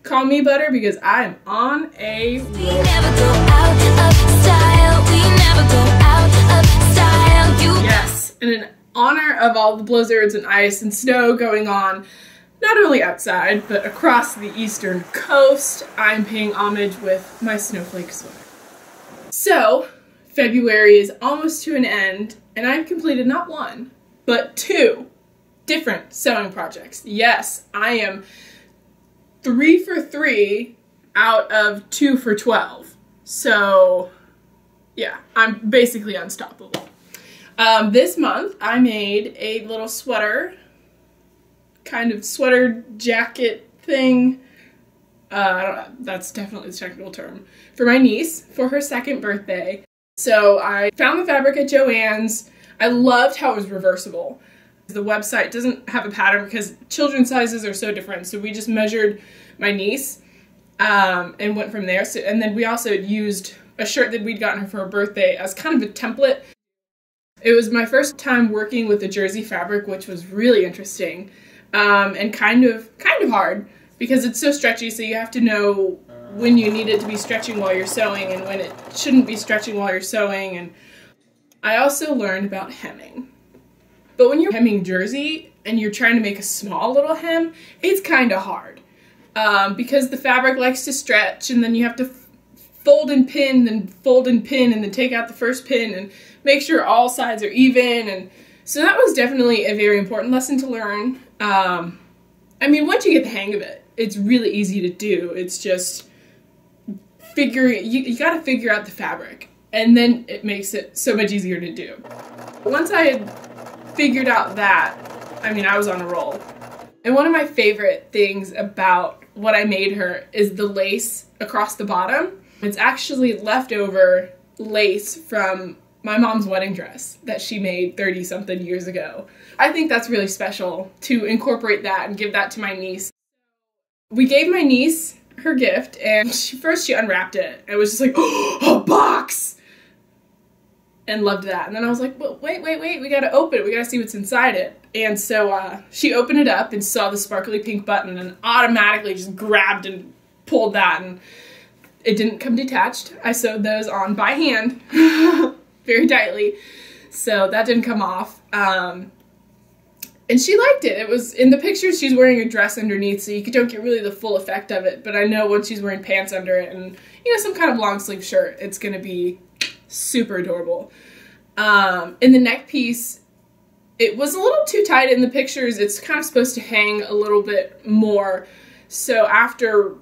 Call me butter because I am on a roll. We never go out of style. We never go out of style. Yes, and in honor of all the blizzards and ice and snow going on, not only outside, but across the eastern coast, I'm paying homage with my snowflake sweater. So, February is almost to an end, and I've completed not one, but 2 different sewing projects. Yes, I am 3 for 3 out of 2 for 12. So, yeah, I'm basically unstoppable. This month, I made a little sweater, kind of sweater jacket thing. I don't know, that's definitely the technical term. For my niece, for her 2nd birthday. So I found the fabric at Joann's. I loved how it was reversible. The website doesn't have a pattern because children's sizes are so different. So we just measured my niece and went from there. So, and then we also used a shirt that we'd gotten her for her birthday as kind of a template. It was my first time working with the jersey fabric, which was really interesting and kind of hard because it's so stretchy. So you have to know when you need it to be stretching while you're sewing and when it shouldn't be stretching while you're sewing. And I also learned about hemming. But when you're hemming jersey and you're trying to make a small little hem, it's kind of hard because the fabric likes to stretch and then you have to fold and pin, then fold and pin, and then take out the first pin and make sure all sides are even. And so that was definitely a very important lesson to learn. I mean, once you get the hang of it, it's really easy to do. It's just you got to figure out the fabric, and then it makes it so much easier to do. Once I had figured out that, I mean, I was on a roll. And one of my favorite things about what I made her is the lace across the bottom. It's actually leftover lace from my mom's wedding dress that she made 30-something years ago. I think that's really special to incorporate that and give that to my niece. We gave my niece her gift, and first she unwrapped it. It was just like, oh, a box! And loved that. And then I was like, well, wait, we gotta open it. We gotta see what's inside it. And so she opened it up and saw the sparkly pink button and automatically just grabbed and pulled that. And it didn't come detached. I sewed those on by hand very tightly. So that didn't come off. And she liked it. It was, in the pictures, she's wearing a dress underneath, so you don't get really the full effect of it. But I know once she's wearing pants under it and, you know, some kind of long sleeve shirt, it's going to be super adorable. In the neck piece, it was a little too tight in the pictures. It's kind of supposed to hang a little bit more. So after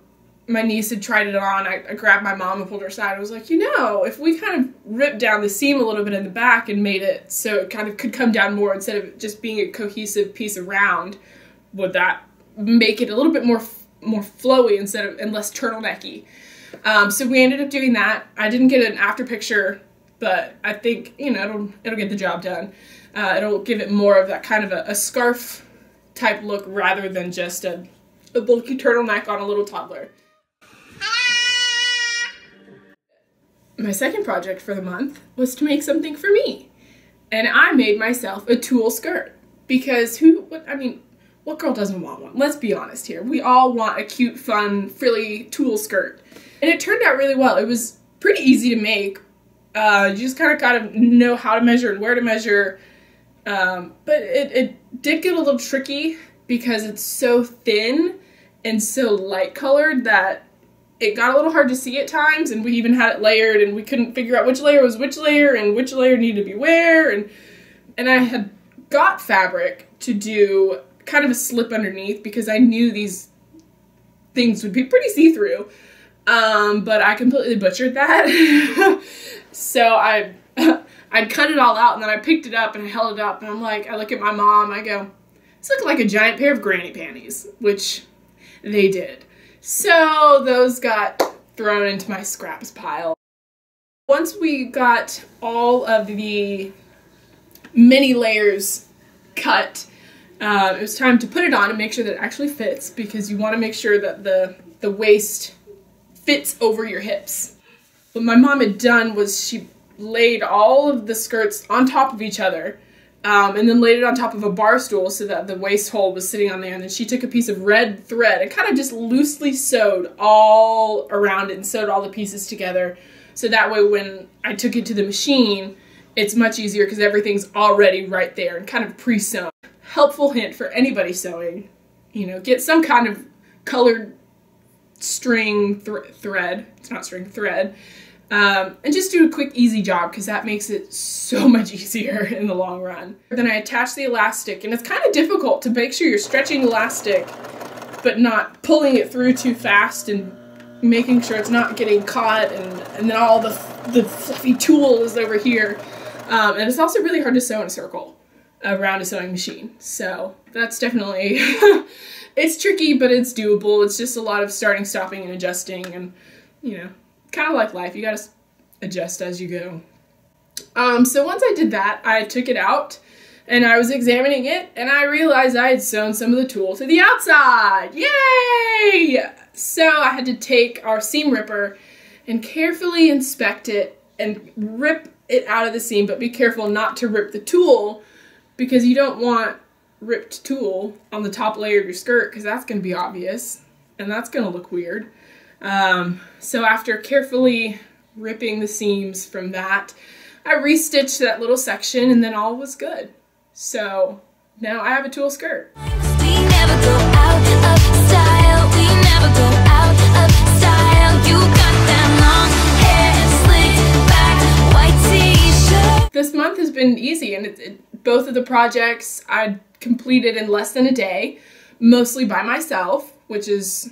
my niece had tried it on, I grabbed my mom and pulled her aside. I was like, you know, if we kind of ripped down the seam a little bit in the back and made it so it kind of could come down more instead of just being a cohesive piece around, would that make it a little bit more flowy and less turtlenecky? So we ended up doing that. I didn't get an after picture, but I think, you know, it'll get the job done. It'll give it more of that kind of a scarf type look rather than just a bulky turtleneck on a little toddler. My second project for the month was to make something for me. And I made myself a tulle skirt. Because what girl doesn't want one? Let's be honest here. We all want a cute, fun, frilly tulle skirt. And it turned out really well. It was pretty easy to make. You just kind of gotta know how to measure and where to measure. But it did get a little tricky because it's so thin and so light colored that it got a little hard to see at times, and we even had it layered and we couldn't figure out which layer was which layer and which layer needed to be where, and I had got fabric to do kind of a slip underneath because I knew these things would be pretty see-through, but I completely butchered that. So I'd cut it all out, and then I picked it up and I held it up, and I look at my mom, I go, it's looking like a giant pair of granny panties, which they did. So those got thrown into my scraps pile. Once we got all of the many layers cut, it was time to put it on and make sure that it actually fits, because you want to make sure that the waist fits over your hips. What my mom had done was she laid all of the skirts on top of each other and then laid it on top of a bar stool so that the waist hole was sitting on there. And then she took a piece of red thread and kind of just loosely sewed all around it and sewed all the pieces together. So that way when I took it to the machine, it's much easier because everything's already right there and kind of pre-sewn. Helpful hint for anybody sewing, you know, get some kind of colored string thread. It's not string, thread. And just do a quick, easy job because that makes it so much easier in the long run. Then I attach the elastic, and it's kind of difficult to make sure you're stretching the elastic but not pulling it through too fast and making sure it's not getting caught, and then all the fluffy tulle is over here. And it's also really hard to sew in a circle around a sewing machine. So that's definitely, it's tricky, but it's doable. It's just a lot of starting, stopping, and adjusting, and, you know, kind of like life, you gotta adjust as you go. So once I did that, I took it out and I was examining it, and I realized I had sewn some of the tulle to the outside. Yay! So I had to take our seam ripper and carefully inspect it and rip it out of the seam, but be careful not to rip the tulle because you don't want ripped tulle on the top layer of your skirt because that's going to be obvious and that's going to look weird. So after carefully ripping the seams from that, I restitched that little section and then all was good. So now I have a tulle skirt. We never go out of style. We never go out of style. You got that long hair, slicked back, white t-shirt. This month has been easy, and both of the projects I completed in less than a day, mostly by myself, which is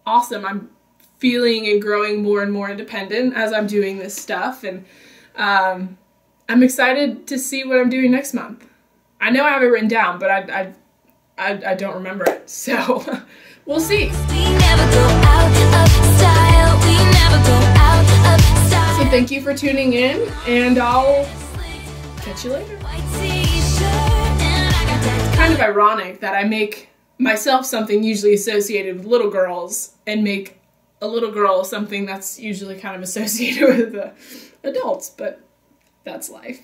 awesome. I'm feeling and growing more and more independent as I'm doing this stuff, and I'm excited to see what I'm doing next month. I know I have it written down, but I don't remember it, so we'll see. We never go out of style. We never go out of style. So thank you for tuning in, and I'll catch you later. White t-shirt and I got that. It's kind of ironic that I make myself something usually associated with little girls and make a little girl something that's usually kind of associated with adults, but that's life.